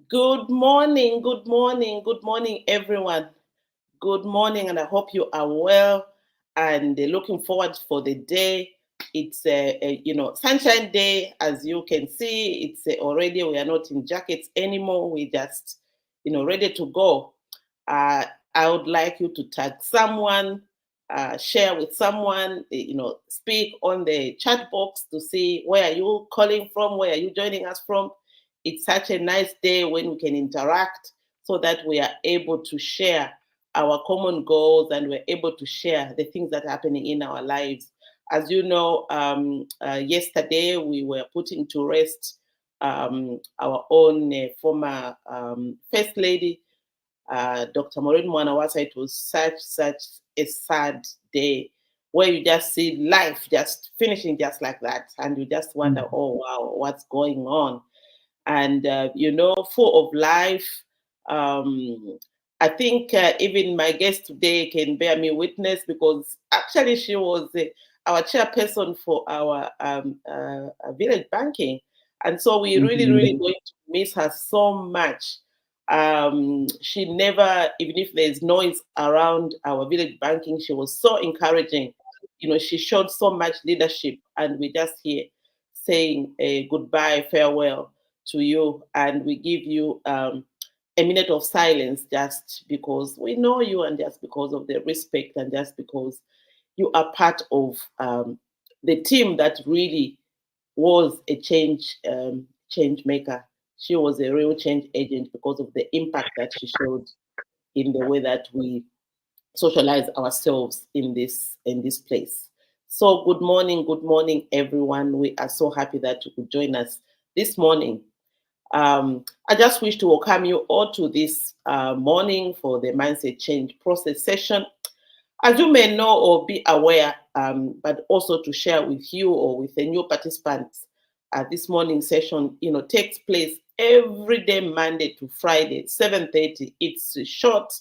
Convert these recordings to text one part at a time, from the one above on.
Good morning, everyone. Good morning, and I hope you are well and looking forward for the day. It's sunshine day, as you can see. It's already we are not in jackets anymore. We just ready to go. I would like you to tag someone, share with someone, speak on the chat box to see where are you calling from, where are you joining us from. It's such a nice day when we can interact so that we are able to share our common goals and we're able to share the things that are happening in our lives. As you know, yesterday we were putting to rest our own former First Lady, Dr. Maureen Mwanawasa. It was such a sad day where you just see life just finishing just like that, and you just wonder, oh wow, what's going on? And full of life. Um, I think even my guest today can bear me witness because actually she was our chairperson for our village banking, and so we really going to miss her so much. She never, even if there's noise around our village banking, she was so encouraging. She showed so much leadership, and we just here saying a goodbye, farewell to you, and we give you a minute of silence just because we know you and just because of the respect and just because you are part of the team that really was a change maker. She was a real change agent because of the impact that she showed in the way that we socialize ourselves in this place. So good morning, everyone. We are so happy that you could join us this morning. I just wish to welcome you all to this morning for the Mindset Change Process session. As you may know or be aware, but also to share with you or with the new participants, this morning session, takes place every day, Monday to Friday, 7:30. It's short.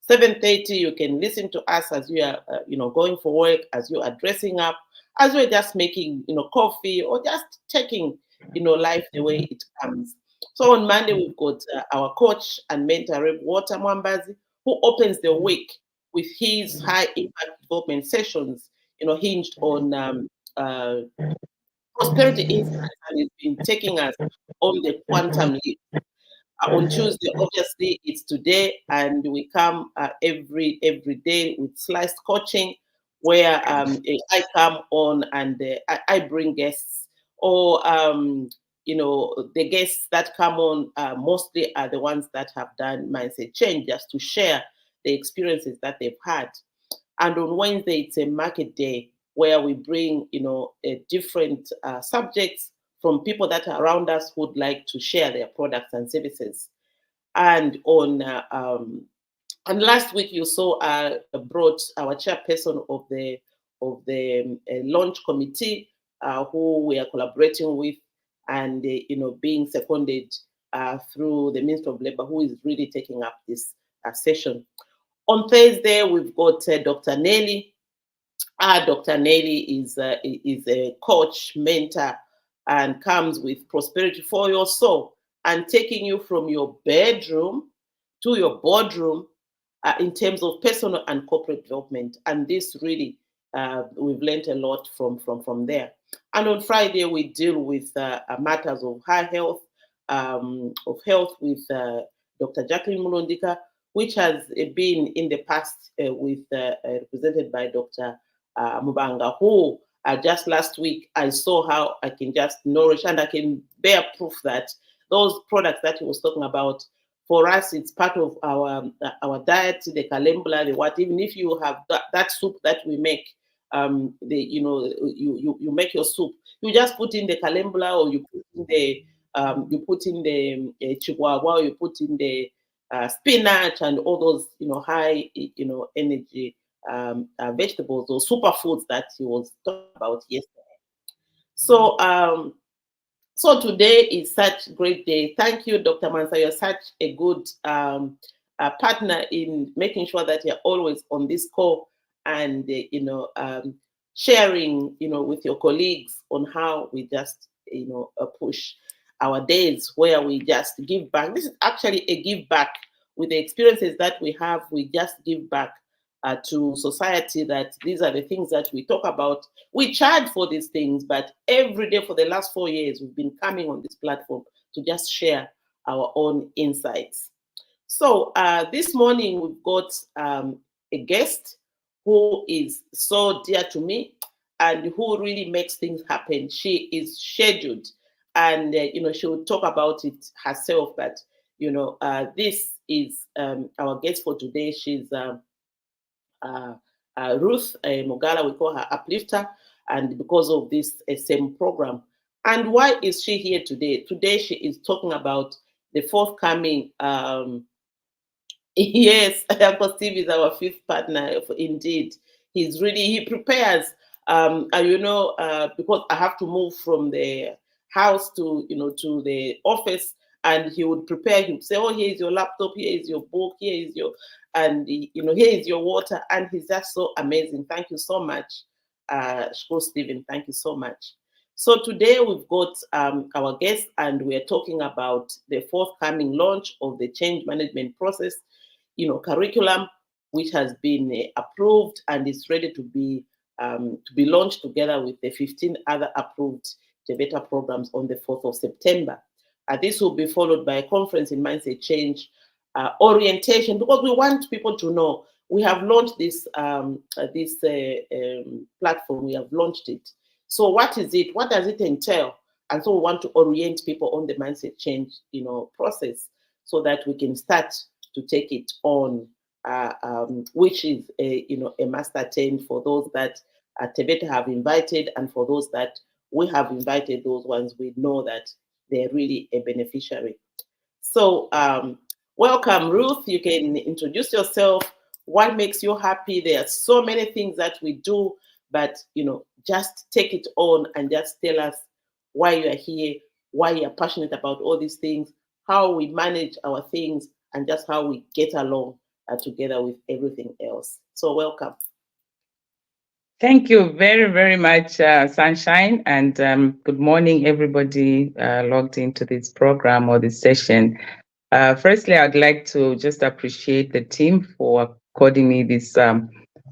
7:30, you can listen to us as you are, going for work, as you are dressing up, as you're just making, coffee or just taking, life the way it comes. So on Monday, we've got our coach and mentor, Reb Walter Mwambazi, who opens the week with his high impact development sessions, hinged on prosperity insights, and he's been taking us on the quantum leap. On Tuesday, obviously, it's today, and we come every day with sliced coaching, where I come on and I bring guests, or the guests that come on mostly are the ones that have done mindset change, just to share the experiences that they've had. And on Wednesday, it's a market day where we bring, different subjects from people that are around us who'd like to share their products and services. And last week you saw brought our chairperson of the launch committee, who we are collaborating with, and being seconded through the Minister of Labour, who is really taking up this session. On Thursday, we've got Dr. Nelly. Dr. Nelly is a coach, mentor, and comes with prosperity for your soul and taking you from your bedroom to your boardroom in terms of personal and corporate development. And this really, we've learned a lot from there. And on Friday, we deal with matters of health with Dr. Jacqueline Mulondika, which has been in the past represented by Dr. Mubanga, who just last week I saw how I can just nourish and I can bear proof that those products that he was talking about, for us, it's part of our diet, the calembula, the what. Even if you have that soup that we make, you make your soup, you just put in the calembula, or you put in the chihuahua, or you put in the spinach and all those high energy vegetables or superfoods that he was talking about yesterday. So so today is such a great day. Thank you, Dr. Mansa. You're such a good partner in making sure that you're always on this call and sharing with your colleagues on how we just push. our days where we just give back. This is actually a give back. With the experiences that we have, we just give back to society, that these are the things that we talk about. We charge for these things, but every day for the last 4 years, we've been coming on this platform to just share our own insights. So this morning we've got a guest who is so dear to me and who really makes things happen. She is scheduled, and she will talk about it herself. But this is our guest for today. She's Ruth Mugala. We call her Uplifter, and because of this same program. And why is she here today? Today she is talking about the forthcoming. Yes, Uncle Steve is our fifth partner. Indeed, he prepares. Because I have to move from the house to the office, and he would prepare. He would say, "Oh, here is your laptop. Here is your book. Here is your, and here is your water." And he's just so amazing. Thank you so much, Shko Stephen. Thank you so much. So today we've got our guest, and we're talking about the forthcoming launch of the change management process, curriculum, which has been approved and is ready to be launched together with the 15 other approved TVETA programs on the 4th of September. This will be followed by a conference in mindset change orientation, because we want people to know we have launched this platform. We have launched it. So what is it? What does it entail? And so we want to orient people on the mindset change, process, so that we can start to take it on, which is a master 10 for those that TVETA have invited, and for those that we have invited, those ones we know that they're really a beneficiary. So welcome, Ruth. You can introduce yourself. What makes you happy? There are so many things that we do, but just take it on and just tell us why you are here, why you're passionate about all these things, how we manage our things, and just how we get along together with everything else. So welcome. Thank you very, very much, Sunshine, and good morning, everybody logged into this program or this session. Firstly, I'd like to just appreciate the team for according me this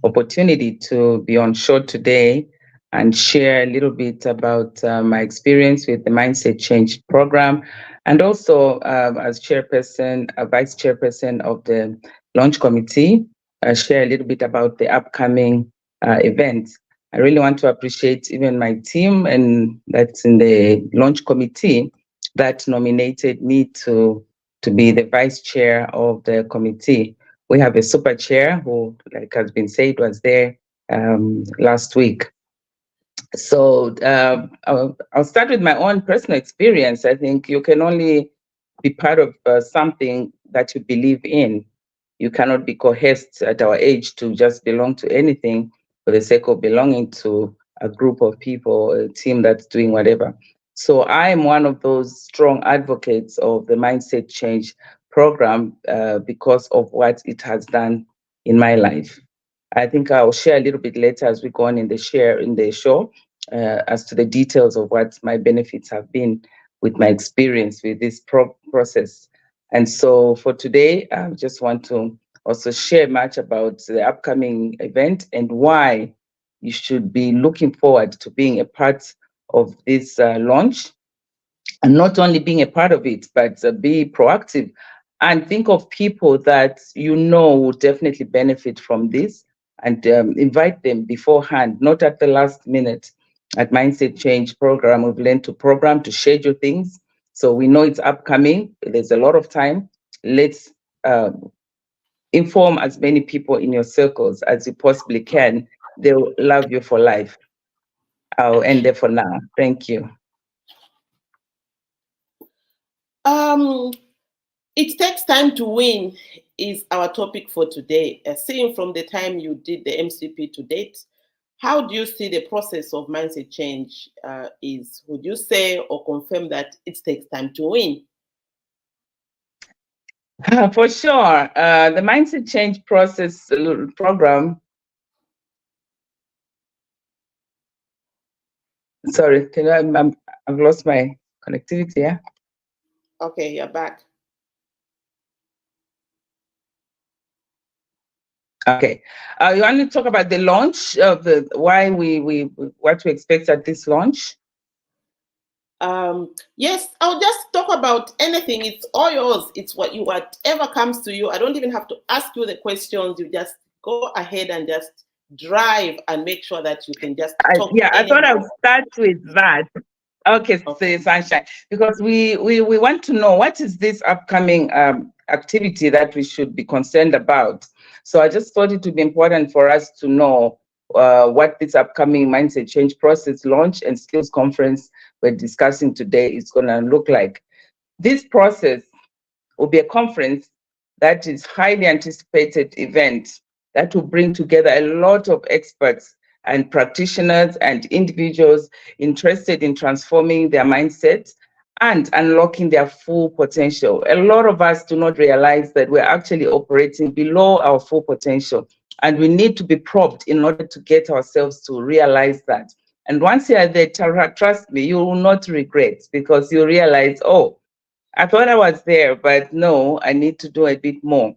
opportunity to be on show today and share a little bit about my experience with the Mindset Change program, and also as chairperson, vice chairperson of the launch committee, share a little bit about the upcoming event. I really want to appreciate even my team, and that's in the launch committee, that nominated me to be the vice chair of the committee. We have a super chair who, like has been said, was there last week. So I'll start with my own personal experience. I think you can only be part of something that you believe in. You cannot be coerced at our age to just belong to anything for the sake of belonging to a group of people, a team that's doing whatever. So I am one of those strong advocates of the Mindset Change program because of what it has done in my life. I think I'll share a little bit later as we go on in the show as to the details of what my benefits have been with my experience with this process. And so for today, I just want to also share much about the upcoming event and why you should be looking forward to being a part of this launch, and not only being a part of it, but be proactive and think of people that will definitely benefit from this, and invite them beforehand, not at the last minute. At Mindset Change program, we've learned to program, to schedule things. So we know it's upcoming. There's a lot of time. Let's inform as many people in your circles as you possibly can. They'll love you for life. I'll end there for now. Thank you. It takes time to win is our topic for today. Seeing from the time you did the MCP to date, how do you see the process of mindset change is? Would you say or confirm that it takes time to win? For sure. The Mindset Change process program. Sorry, I've lost my connectivity here. Okay, you're back. Okay. You want to talk about the launch of the why we what to expect at this launch? Yes, I'll just talk about anything. It's all yours. It's what you whatever comes to you. I don't even have to ask you the questions. You just go ahead and just drive and make sure that you can just talk Yeah, I thought I anyhow. would start with that. Okay, Okay. say Sunshine, because we want to know what is this upcoming activity that we should be concerned about. So I just thought it would be important for us to know what this upcoming mindset change process launch and skills conference we're discussing today is going to look like. This process will be a conference that is highly anticipated event that will bring together a lot of experts and practitioners and individuals interested in transforming their mindsets and unlocking their full potential. A lot of us do not realize that we're actually operating below our full potential, and we need to be probed in order to get ourselves to realize that. And once you're there, trust me, you will not regret, because you realize, oh, I thought I was there, but no, I need to do a bit more.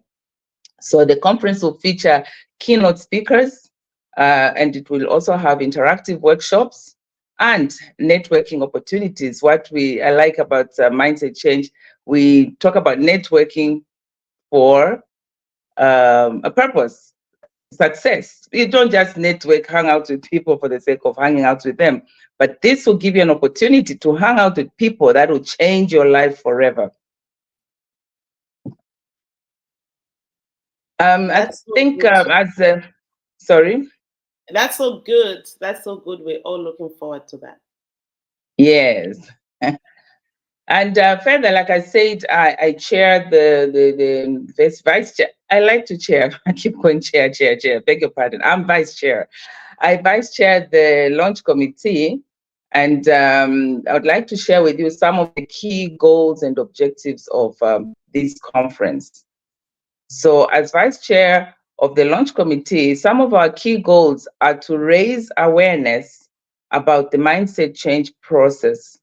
So the conference will feature keynote speakers, and it will also have interactive workshops and networking opportunities. What I like about Mindset Change, we talk about networking for a purpose, success. You don't just network, hang out with people for the sake of hanging out with them, but this will give you an opportunity to hang out with people that will change your life forever. I That's so think good. sorry. That's so good. That's so good. We're all looking forward to that. Yes. And further, like I said, I chair the vice chair. I like to chair. I keep going chair. Beg your pardon. I'm vice chair. I vice chair the launch committee, and I would like to share with you some of the key goals and objectives of this conference. So, as vice chair of the launch committee, some of our key goals are to raise awareness about the mindset change process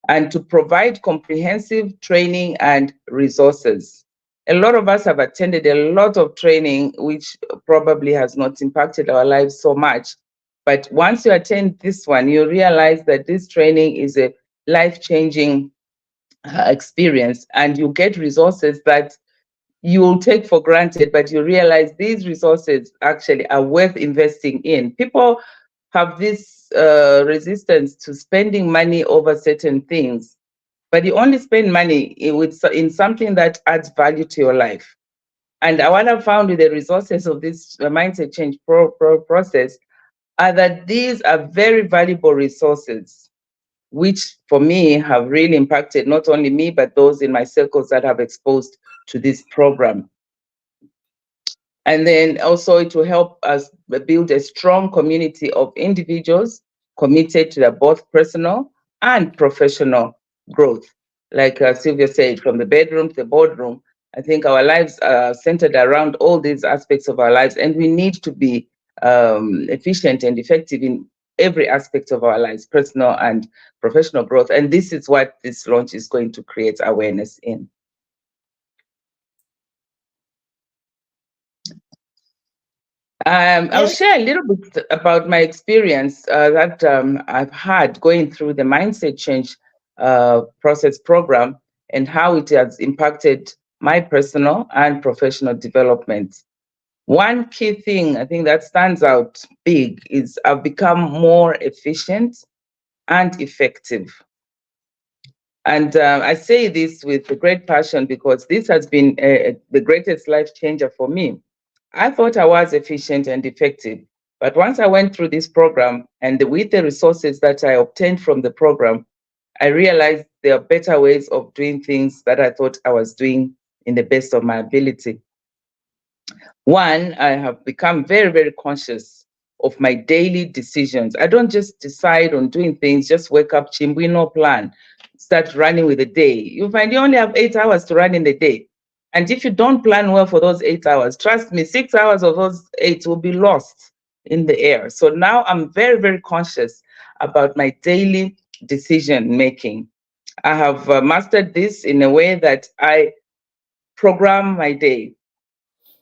and to provide comprehensive training and resources. A lot of us have attended a lot of training, which probably has not impacted our lives so much. But once you attend this one, you realize that this training is a life-changing experience, and you get resources that you will take for granted, but you realize these resources actually are worth investing in. People have this resistance to spending money over certain things, but you only spend money in something that adds value to your life. And what I've found with the resources of this mindset change process are that these are very valuable resources, which for me have really impacted not only me, but those in my circles that have exposed to this program. And then also it will help us build a strong community of individuals committed to their both personal and professional growth. Like Sylvia said, from the bedroom to the boardroom, I think our lives are centered around all these aspects of our lives, and we need to be efficient and effective in every aspect of our lives, personal and professional growth. And this is what this launch is going to create awareness in. I'll Yes. share a little bit about my experience that I've had going through the mindset change process program and how it has impacted my personal and professional development. One key thing I think that stands out big is I've become more efficient and effective. And I say this with great passion because this has been the greatest life changer for me. I thought I was efficient and effective, but once I went through this program and with the resources that I obtained from the program, I realized there are better ways of doing things that I thought I was doing in the best of my ability. One, I have become very, very conscious of my daily decisions. I don't just decide on doing things, just wake up, chimbui, no plan, start running with the day. You find you only have 8 hours to run in the day. And if you don't plan well for those 8 hours, trust me, 6 hours of those eight will be lost in the air. So now I'm very, very conscious about my daily decision making. I have mastered this in a way that I program my day.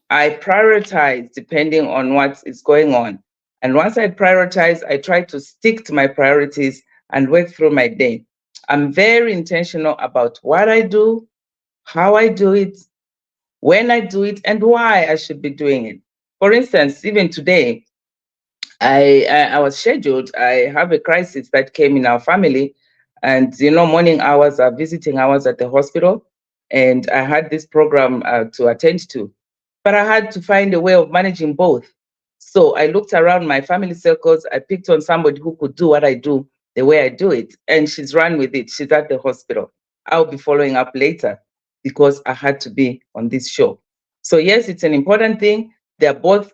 I prioritize depending on what is going on. And once I prioritize, I try to stick to my priorities and work through my day. I'm very intentional about what I do, how I do it, when I do it, and why I should be doing it. For instance, even today, I was scheduled. I have a crisis that came in our family, and morning hours are visiting hours at the hospital, and I had this program to attend to, but I had to find a way of managing both. So I looked around my family circles. I picked on somebody who could do what I do the way I do it, and she's run with it. She's at the hospital. I'll be following up later because I had to be on this show. So yes, it's an important thing. They're both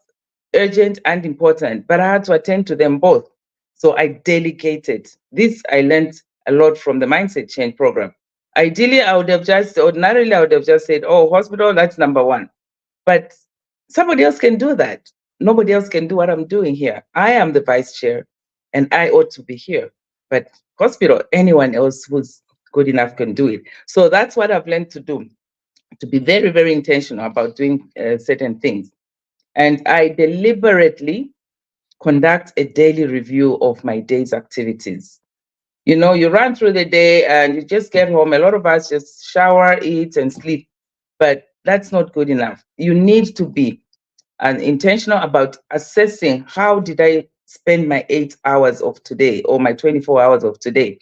urgent and important, but I had to attend to them both. So I delegated. This I learned a lot from the Mindset Change program. Ideally, ordinarily, I would have just said, oh, hospital, that's number one. But somebody else can do that. Nobody else can do what I'm doing here. I am the vice chair and I ought to be here. But hospital, anyone else who's good enough can do it. So that's what I've learned to do, to be very, very intentional about doing certain things. And I deliberately conduct a daily review of my day's activities. You run through the day and you just get home. A lot of us just shower, eat, and sleep. But that's not good enough. You need to be intentional about assessing how did I spend my 8 hours of today or my 24 hours of today,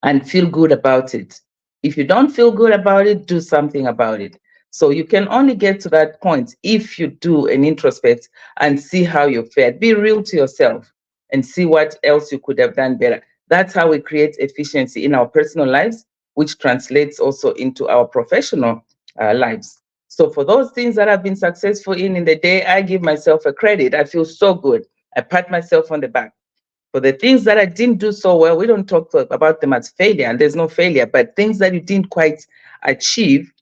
and feel good about it. If you don't feel good about it, do something about it. So you can only get to that point if you do an introspect and see how you fared. Be real to yourself and see what else you could have done better. That's how we create efficiency in our personal lives, which translates also into our professional lives. So for those things that I've been successful in the day, I give myself a credit. I feel so good. I pat myself on the back. For the things that I didn't do so well, we don't talk about them as failure, and there's no failure, but things that you didn't quite achieve,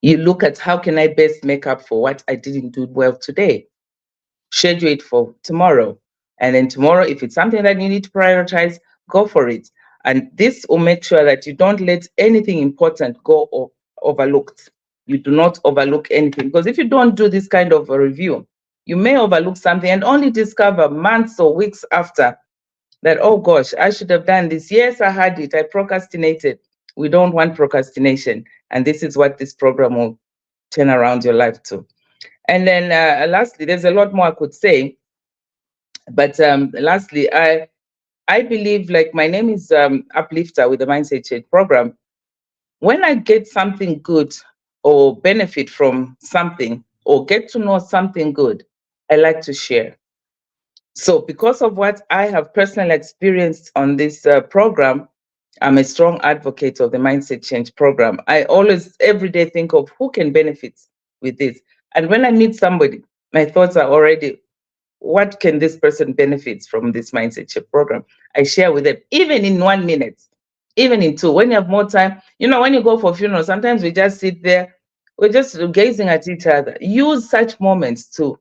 you look at how can I best make up for what I didn't do well today. Schedule it for tomorrow. And then tomorrow, if it's something that you need to prioritize, go for it. And this will make sure that you don't let anything important go overlooked. You do not overlook anything. Because if you don't do this kind of a review, you may overlook something and only discover months or weeks after that, oh gosh, I should have done this. Yes, I had it. I procrastinated. We don't want procrastination. And this is what this program will turn around your life to. And then lastly, there's a lot more I could say. But lastly, I believe, like, my name is Uplifter with the Mindset Change program. When I get something good or benefit from something or get to know something good, I like to share. So because of what I have personally experienced on this program, I'm a strong advocate of the Mindset Change program. I always, every day, think of who can benefit with this. And when I meet somebody, my thoughts are already, what can this person benefit from this Mindset Change program? I share with them, even in 1 minute, even in 2. When you have more time, when you go for funeral, sometimes we just sit there, we're just gazing at each other. Use such moments to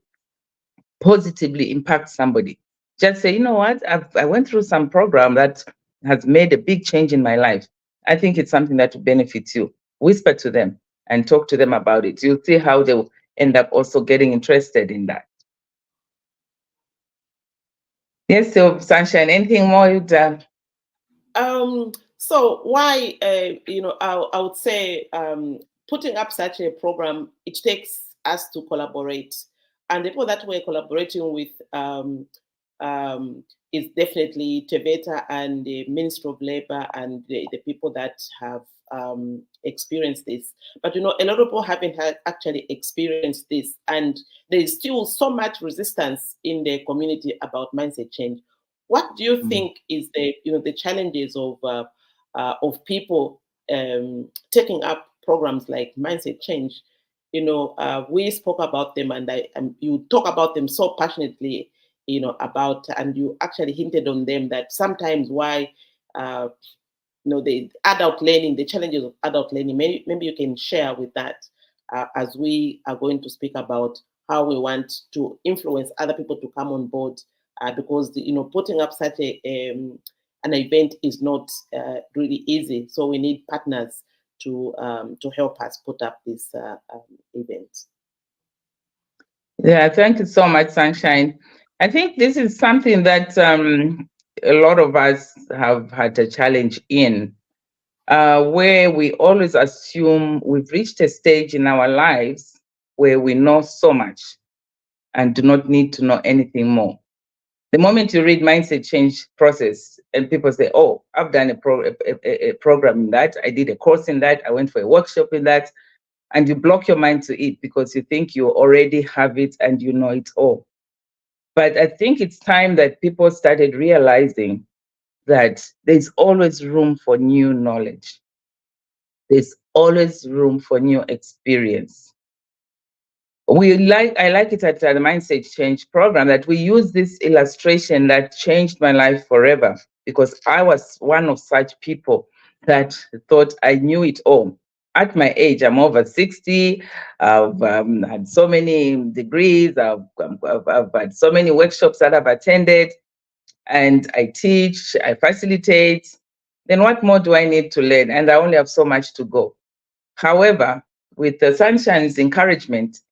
positively impact somebody. Just say, you know what, I went through some program that has made a big change in my life. I think it's something that will benefit you. Whisper to them and talk to them about it. You'll see how they'll end up also getting interested in that. Yes, so Sunshine, anything more you'd So why, I would say putting up such a program, it takes us to collaborate. And the people that we're collaborating with is definitely Teveta and the Ministry of Labor and the people that have experienced this. But, a lot of people haven't actually experienced this. And there is still so much resistance in the community about mindset change. What do you think is the challenges of people taking up programs like mindset change? We spoke about them, and you talk about them so passionately, about, and you actually hinted on them that sometimes why the adult learning, the challenges of adult learning. Maybe you can share with that as we are going to speak about how we want to influence other people to come on board, because putting up such an event is not really easy. So we need partners to help us put up this event. Yeah, thank you so much, Sunshine. I think this is something that a lot of us have had a challenge in, where we always assume we've reached a stage in our lives where we know so much and do not need to know anything more. The moment you read Mindset Change Process and people say, oh, I've done a program in that, I did a course in that, I went for a workshop in that, and you block your mind to it because you think you already have it and you know it all. But I think it's time that people started realizing that there's always room for new knowledge. There's always room for new experience. I like it at the Mindset Change program that we use this illustration that changed my life forever, because I was one of such people that thought I knew it all. At my age, I'm over 60. I've had so many degrees. I've had so many workshops that I've attended, and I teach, I facilitate. Then what more do I need to learn? And I only have so much to go. However, with the Sunshine's encouragement,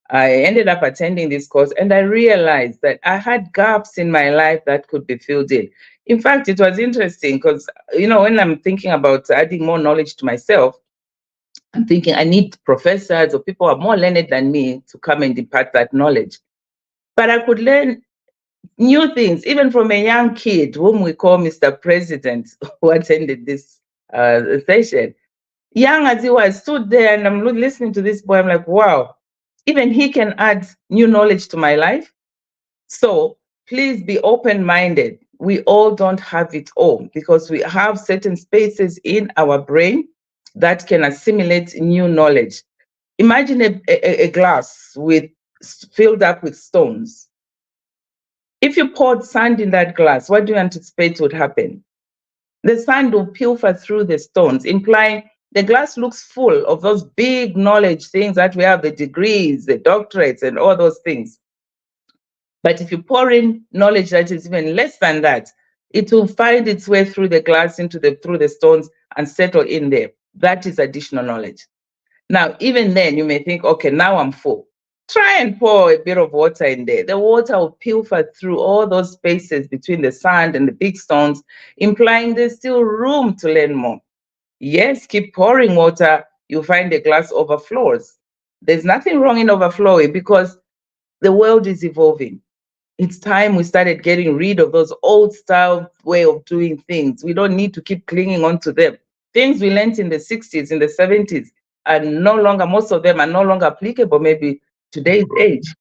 I ended up attending this course and I realized that I had gaps in my life that could be filled in. In fact, it was interesting because, when I'm thinking about adding more knowledge to myself, I'm thinking I need professors or people who are more learned than me to come and impart that knowledge. But I could learn new things, even from a young kid whom we call Mr. President, who attended this session. Young as he was, stood there and I'm listening to this boy. I'm like, wow, even he can add new knowledge to my life. So please be open-minded. We all don't have it all because we have certain spaces in our brain that can assimilate new knowledge. Imagine a glass filled up with stones. If you poured sand in that glass, what do you anticipate would happen? The sand will pilfer through the stones, implying the glass looks full of those big knowledge things that we have, the degrees, the doctorates, and all those things. But if you pour in knowledge that is even less than that, it will find its way through the glass, through the stones, and settle in there. That is additional knowledge. Now, even then, you may think, okay, now I'm full. Try and pour a bit of water in there. The water will pilfer through all those spaces between the sand and the big stones, implying there's still room to learn more. Yes, keep pouring water, you'll find the glass overflows. There's nothing wrong in overflowing because the world is evolving. It's time we started getting rid of those old style way of doing things. We don't need to keep clinging on to them. Things we learned in the 60s, in the 70s, are no longer, most of them are no longer applicable, maybe today's age.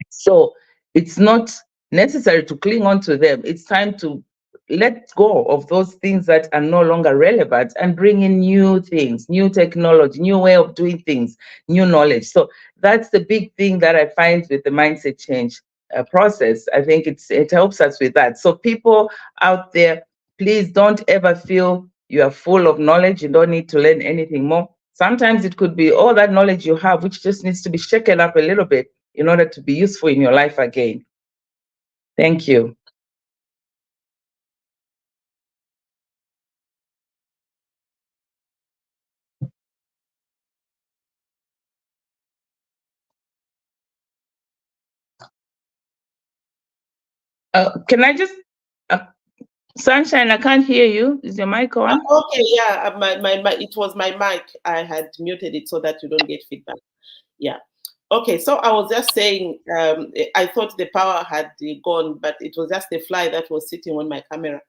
So it's not necessary to cling on to them. It's time to let go of those things that are no longer relevant and bring in new things, new technology, new way of doing things, new knowledge. So that's the big thing that I find with the mindset change process. I think it helps us with that. So people out there, please don't ever feel you are full of knowledge. You don't need to learn anything more. Sometimes it could be all that knowledge you have, which just needs to be shaken up a little bit in order to be useful in your life again. Thank you. Can I just, Sunshine, I can't hear you. Is your mic on? Okay, yeah, it was my mic. I had muted it so that you don't get feedback. Yeah. Okay, so I was just saying, I thought the power had gone, but it was just a fly that was sitting on my camera.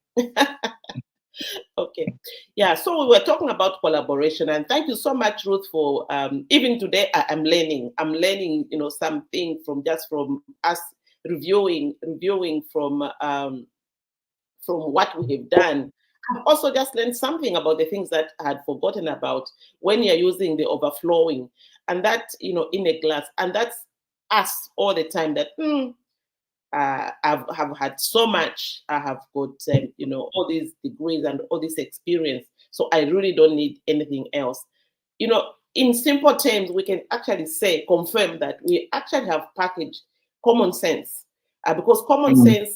Okay, yeah, so we were talking about collaboration, and thank you so much, Ruth, for even today I'm learning, something from us reviewing from what we have done. I've also just learned something about the things that I had forgotten about when you're using the overflowing, and that, in a glass, and that's us all the time that have had so much. I have got, all these degrees and all this experience, so I really don't need anything else. In simple terms, we can actually confirm that we actually have packaged common sense, because common sense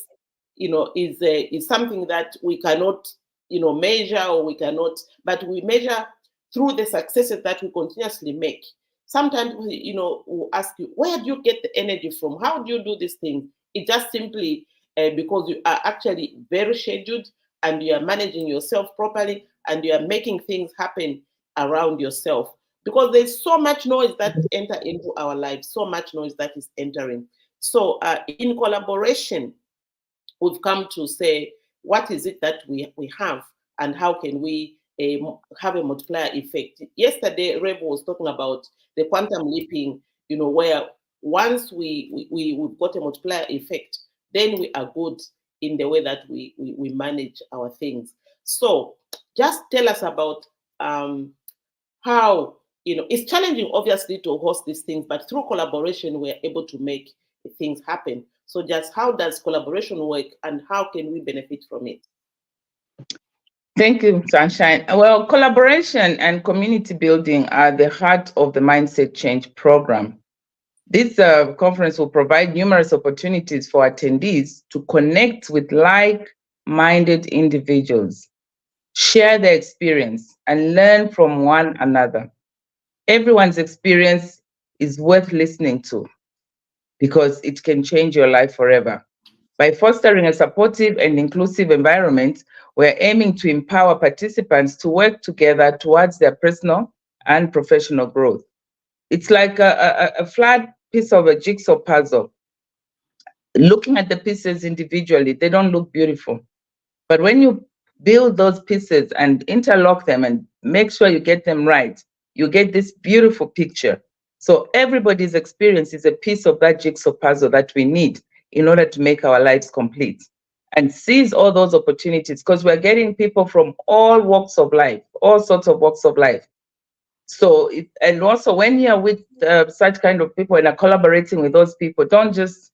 is something that we cannot, measure, or we cannot, but we measure through the successes that we continuously make. Sometimes we'll ask you, where do you get the energy from? How do you do this thing? It just simply because you are actually very scheduled, and you are managing yourself properly, and you are making things happen around yourself. Because there's so much noise that enter into our lives, so much noise that is entering. So in collaboration, we've come to say, what is it that we have, and how can we have a multiplier effect? Yesterday, Rev was talking about the quantum leaping, where once we've got a multiplier effect, then we are good in the way that we manage our things. So just tell us about how, it's challenging, obviously, to host these things, but through collaboration, we're able to make things happen. So just how does collaboration work, and how can we benefit from it? Thank you, Sunshine. Well, collaboration and community building are the heart of the Mindset Change program. This conference will provide numerous opportunities for attendees to connect with like-minded individuals, share their experience, and learn from one another. Everyone's experience is worth listening to because it can change your life forever. By fostering a supportive and inclusive environment, we're aiming to empower participants to work together towards their personal and professional growth. It's like a flat piece of a jigsaw puzzle. Looking at the pieces individually, they don't look beautiful. But when you build those pieces and interlock them and make sure you get them right, you get this beautiful picture. So everybody's experience is a piece of that jigsaw puzzle that we need in order to make our lives complete. And seize all those opportunities, because we're getting people from all walks of life, all sorts of walks of life. So, and also when you're with such kind of people and are collaborating with those people, don't just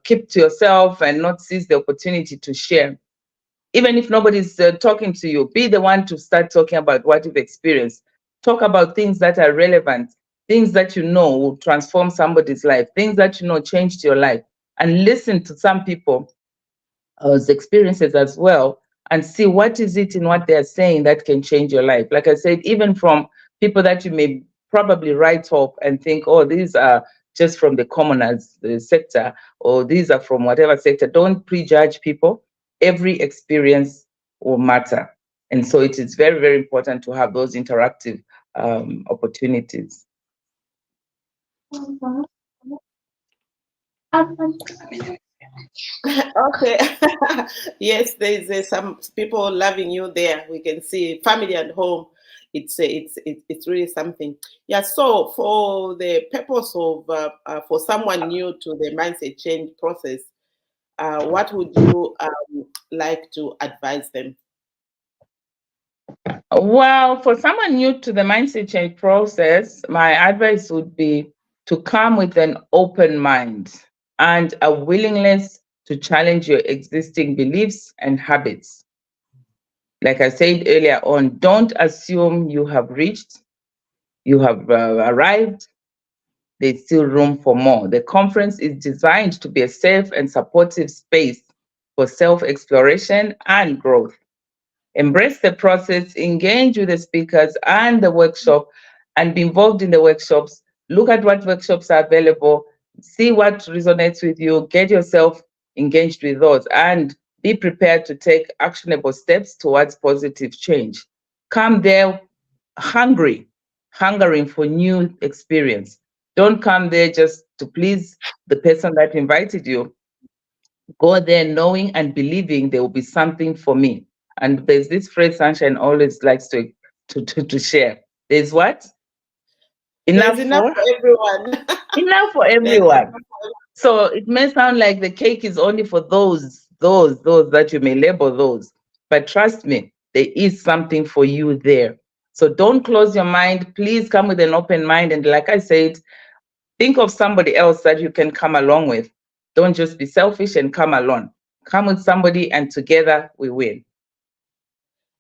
keep to yourself and not seize the opportunity to share. Even if nobody's talking to you, be the one to start talking about what you've experienced. Talk about things that are relevant, things that will transform somebody's life, things that changed your life. And listen to some people's experiences as well, and see what is it in what they're saying that can change your life. Like I said, even from people that you may probably write off and think, oh, these are just from the commoners sector, or these are from whatever sector. Don't prejudge people. Every experience will matter. And so it is very, very important to have those interactive opportunities. Okay. Yes, there's some people loving you there. We can see family and home. It's really something. Yeah. So for the purpose of for someone new to the mindset change process, what would you like to advise them? Well, for someone new to the mindset change process, my advice would be to come with an open mind and a willingness to challenge your existing beliefs and habits. Like I said earlier on, don't assume you have reached, you have arrived. There's still room for more. The conference is designed to be a safe and supportive space for self-exploration and growth. Embrace the process, engage with the speakers and the workshop, and be involved in the workshops. Look at what workshops are available, see what resonates with you, get yourself engaged with those, and be prepared to take actionable steps towards positive change. Come there hungering for new experience. Don't come there just to please the person that invited you. Go there knowing and believing there will be something for me. And there's this phrase Sunshine always likes to share. There's what? There's Enough enough for? for everyone. Enough for There's everyone. enough for So it may sound like the cake is only for those that you may label those. But trust me, there is something for you there. So don't close your mind. Please come with an open mind. And like I said, think of somebody else that you can come along with. Don't just be selfish and come alone. Come with somebody and together we win.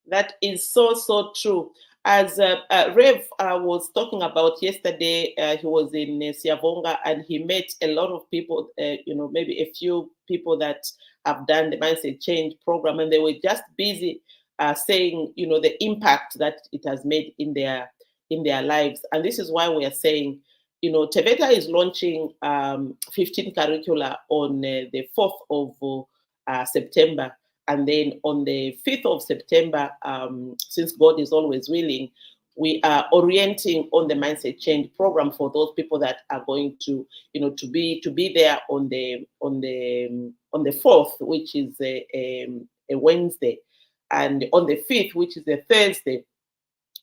That is so, so true. As Rev was talking about yesterday, he was in Siavonga and he met a lot of people, maybe a few people that have done the mindset change program, and they were just busy saying, the impact that it has made in their lives. And this is why we are saying, Teveta is launching 15 curricula on the 4th of September. And then on the 5th of September, since God is always willing, we are orienting on the mindset change program for those people that are going to, to be there on the 4th, which is a Wednesday, and on the 5th, which is a Thursday.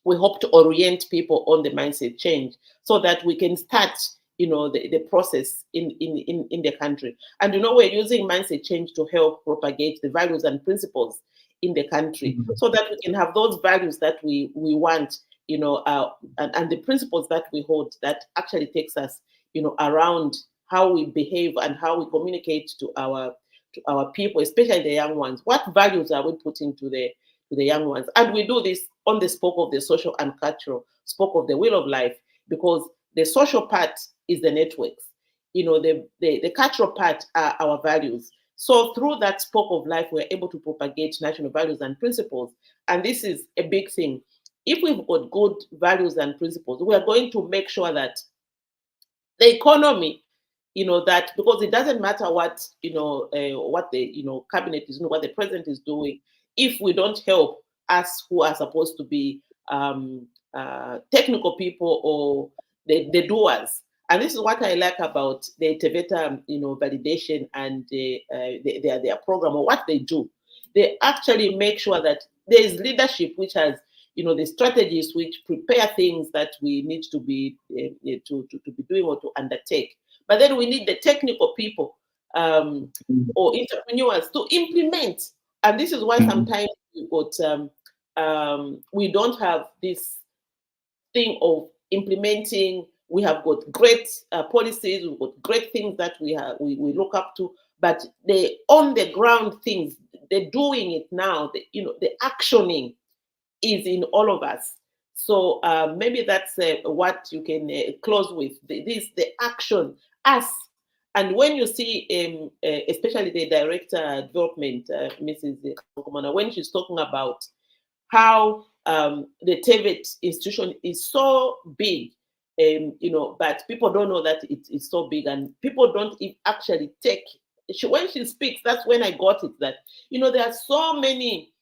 We hope to orient people on the mindset change so that we can start, the process in the country. And, we're using mindset change to help propagate the values and principles in the country so that we can have those values that we want, and the principles that we hold that actually takes us, around how we behave and how we communicate to our people, especially the young ones. What values are we putting to the young ones? And we do this on the spoke of the social and cultural, spoke of the wheel of life, because the social part is the networks. The cultural part are our values. So through that spoke of life, we're able to propagate national values and principles. And this is a big thing. If we've got good values and principles, we are going to make sure that the economy, that, because it doesn't matter what, what the, cabinet is doing, what the president is doing, if we don't help us who are supposed to be technical people or the doers. And this is what I like about the Teveta, validation and their program, or what they do. They actually make sure that there is leadership which has, the strategies which prepare things that we need to be to be doing or to undertake. But then we need the technical people or entrepreneurs to implement. And this is why sometimes we don't have this thing of implementing. We have got great policies, we've got great things that we look up to, but the on the ground things, they're doing it now. The actioning is in all of us. So maybe that's what you can close with. The action, us. And when you see, especially the director development, Mrs. Komana, when she's talking about how the TVET institution is so big, but people don't know that it's so big, and people don't actually take. When she speaks, that's when I got it. That there are so many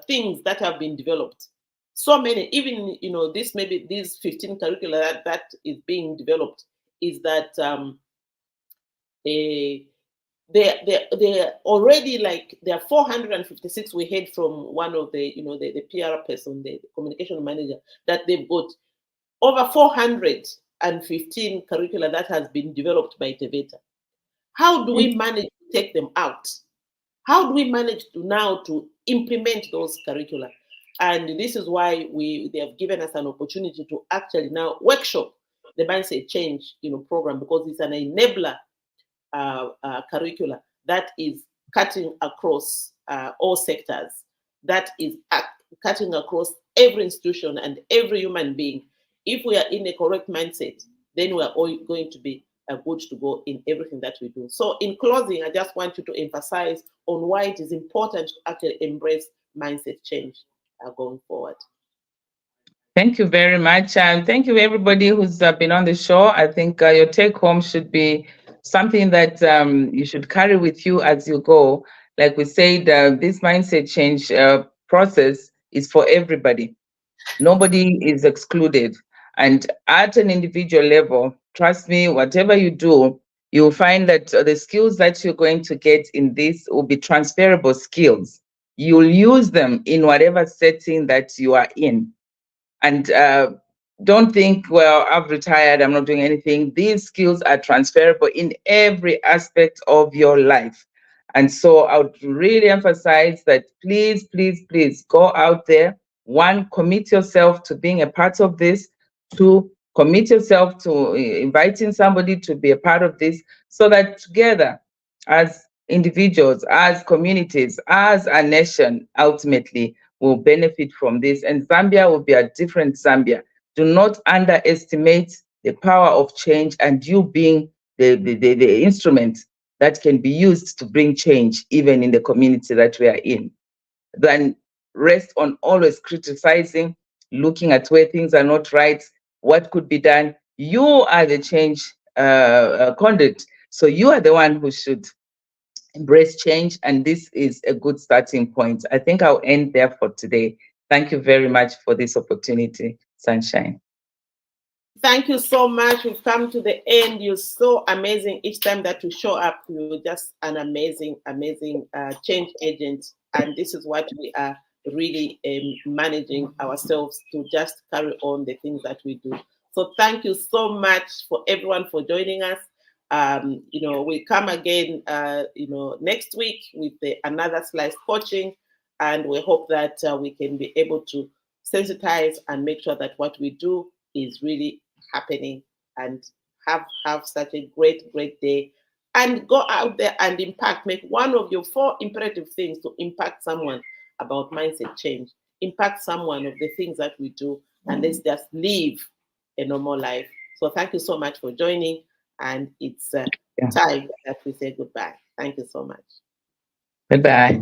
things that have been developed. So many, even this maybe these 15 curricula that is being developed is that they're already, like, there are 456. We heard from one of the the PR person, the communication manager, that they've got over 415 curricula that has been developed by Teveta. How do we manage to take them out? How do we manage to implement those curricula? And this is why they have given us an opportunity to actually now workshop the mindset change program, because it's an enabler curricula that is cutting across all sectors, that is cutting across every institution and every human being. If we are in a correct mindset, then we are all going to be good to go in everything that we do. So in closing, I just want you to emphasize on why it is important to actually embrace mindset change going forward. Thank you very much. And thank you, everybody who's been on the show. I think your take home should be something that you should carry with you as you go. Like we said, this mindset change process is for everybody. Nobody is excluded. And at an individual level, trust me, whatever you do, you'll find that the skills that you're going to get in this will be transferable skills. You'll use them in whatever setting that you are in. And don't think, well, I've retired, I'm not doing anything. These skills are transferable in every aspect of your life. And so I would really emphasize that please, please, please go out there. One, commit yourself to being a part of this. Two, commit yourself to inviting somebody to be a part of this, so that together, as individuals, as communities, as a nation, ultimately, will benefit from this, and Zambia will be a different Zambia. Do not underestimate the power of change, and you being the instrument that can be used to bring change even in the community that we are in. Then rest on always criticizing, looking at where things are not right, what could be done. You are the change conduit, so you are the one who should embrace change, and this is a good starting point. I think I'll end there for today. Thank you very much for this opportunity, Sunshine. Thank you so much. We've come to the end. You're so amazing. Each time that you show up, you're just an amazing, amazing change agent. And this is what we are really managing ourselves to just carry on the things that we do. So thank you so much for everyone for joining us. We come again, next week with another Slice coaching, and we hope that we can be able to sensitize and make sure that what we do is really happening, and have such a great day, and go out there and impact. Make one of your 4 imperative things to impact someone about mindset change, impact someone of the things that we do, and let's just live a normal life. So thank you so much for joining, and it's time that we say goodbye. Thank you so much. Goodbye.